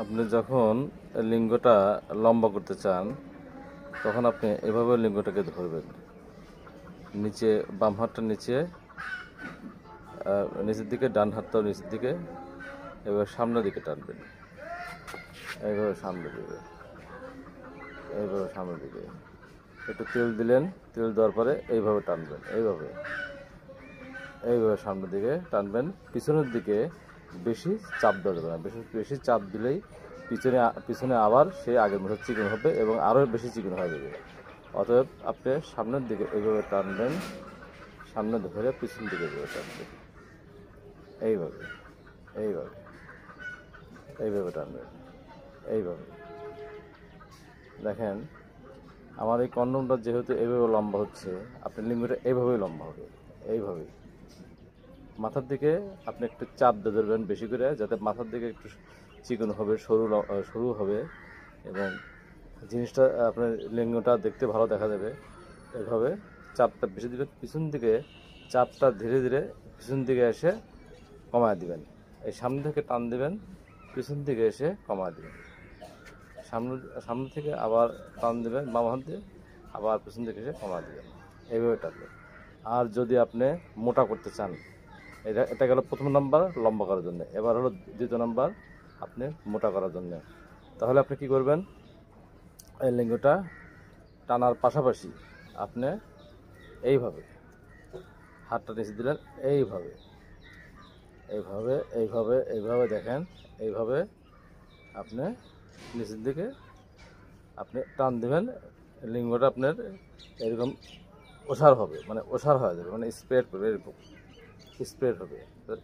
আপনি যখন লিঙ্গটা লম্বা করতে চান তখন আপনি এভাবে লিঙ্গটাকে ধরবেন, নিচে বাম হাতটা নিচে নিচের দিকে, ডান হাতটাও নিচের দিকে, এবার সামনের দিকে টানবেন, এইভাবে সামনের দিকে, এইভাবে সামনের দিকে। একটু তেল দিলেন, তেল দেওয়ার পরে এইভাবে টানবেন, এইভাবে এইভাবে সামনের দিকে টানবেন। পিছনের দিকে বেশি চাপ দেওয়া যাবে না, বেশি চাপ দিলেই পিছনে আবার সে আগের মতো চিকন হবে এবং আরও বেশি চিকন হয়ে যাবে। অতএব আপনি সামনের দিকে এইভাবে টানবেন, সামনে ধরে পিছন দিকে এইভাবে টানবেন, এইভাবে এইভাবে এইভাবে টানবেন, এইভাবে। দেখেন আমার এই কন্ডমটা যেহেতু এইভাবে লম্বা হচ্ছে, আপনার লিঙ্গটা এইভাবেই লম্বা হবে, এইভাবেই। মাথার দিকে আপনি একটু চাপ দিয়ে ধরবেন বেশি করে, যাতে মাথার দিকে একটু চিকন হবে, সরু হবে এবং জিনিসটা আপনার লিঙ্গটা দেখতে ভালো দেখা যাবে। এভাবে চাপটা বেশি দিলে পিছন দিকে চাপটা ধীরে ধীরে পিছন দিকে এসে কমায় দিবেন। এই সামনে থেকে টান দিবেন, পিছন দিকে এসে কমায় দিবেন। সামনে থেকে আবার টান দিবেন বাম হাত দিয়ে, আবার পিছন দিকে এসে কমায় দিবেন, এইভাবে টানবেন। আর যদি আপনি মোটা করতে চান, এটা গেল প্রথম নাম্বার লম্বা করার জন্য। এবার হলো দ্বিতীয় নাম্বার আপনি মোটা করার জন্য। তাহলে আপনি কি করবেন, এই লিঙ্গটা টানার পাশাপাশি আপনি এইভাবে হাতটা নিচে দিলেন, এইভাবে এইভাবে এইভাবে এইভাবে দেখেন, এইভাবে আপনি নিচের দিকে আপনি টান দিবেন। লিঙ্গটা আপনার এরকম ওষার হবে, মানে ওষার হয়ে যাবে, মানে স্প্রেড করবে, এরকম স্প্রেড হবে।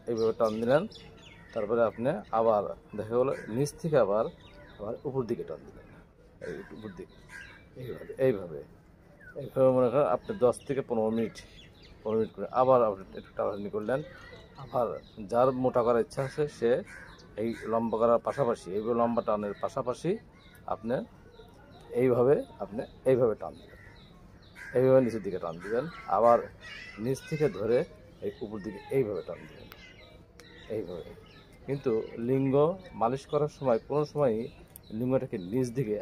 এইভাবে টান দিলেন, তারপরে আপনি আবার দেখা গেলো নিচ থেকে আবার উপর দিকে টান দিলেন, এই উপর দিকে এইভাবে এইভাবে এইভাবে মনে করেন আপনি 10 থেকে 15 মিনিট করে আবার আপনি একটু টানাটানি করলেন। আবার যার মোটা করার ইচ্ছা আছে সে এই লম্বা করার পাশাপাশি, এইভাবে লম্বা টানের পাশাপাশি আপনি এইভাবে টান দেবেন, এইভাবে নিচের দিকে টান দিবেন। আবার নিচ থেকে ধরে এই উপর দিকে এইভাবে টান দিবেন, এইভাবে। কিন্তু লিঙ্গ মালিশ করার সময় কোনো সময়ই লিঙ্গটাকে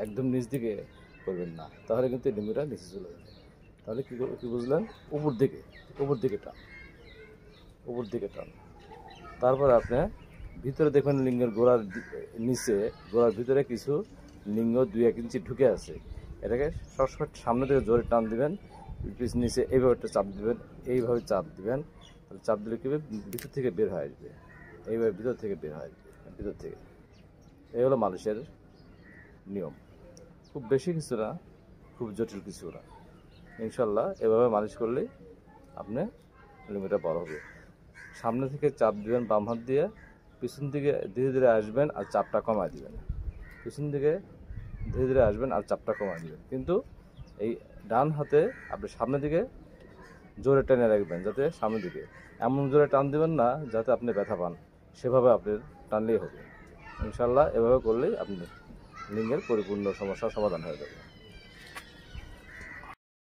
একদম নিচ দিকে করবেন না, তাহলে কিন্তু লিঙ্গটা নিচে চলে যাবে। তাহলে কি বুঝলেন, উপর দিকে টান, উপর দিকে টান। তারপর আপনি ভিতরে দেখবেন লিঙ্গের গোড়ার ভিতরে কিছু লিঙ্গ 2-1 ইঞ্চি ঢুকে আছে। এটাকে সবসময় সামনে থেকে জোরে টান দিবেন, নিচে এইভাবে একটা চাপ দিবেন, এইভাবে চাপ দিবেন। চাপ দিলে কি ভিতর থেকে বের হয়ে আসবে, এইভাবে ভিতর থেকে বের হয়ে আসবে, ভিতর থেকে। এই হলো মালিশের নিয়ম। খুব বেশি কিছু না, খুব জটিল কিছু না। ইনশাল্লাহ এভাবে মালিশ করলেই আপনি লিঙ্গটা বড় হবে। সামনে থেকে চাপ দিবেন বাম হাত দিয়ে, পিছন দিকে ধীরে ধীরে আসবেন আর চাপটা কমায় দিবেন, পিছন দিকে ধীরে ধীরে আসবেন আর চাপটা কমায় দিবেন। কিন্তু এই ডান হাতে আপনি সামনের দিকে জোরে টেনে রাখবেন, যাতে সামনের দিকে এমন জোরে টান দিবেন না যাতে আপনি ব্যথা পান, সেভাবে আপনি টানলেই হবে। ইনশাল্লাহ এভাবে করলেই আপনি লিঙ্গের পরিপূর্ণ সমস্যার সমাধান হয়ে যাবে।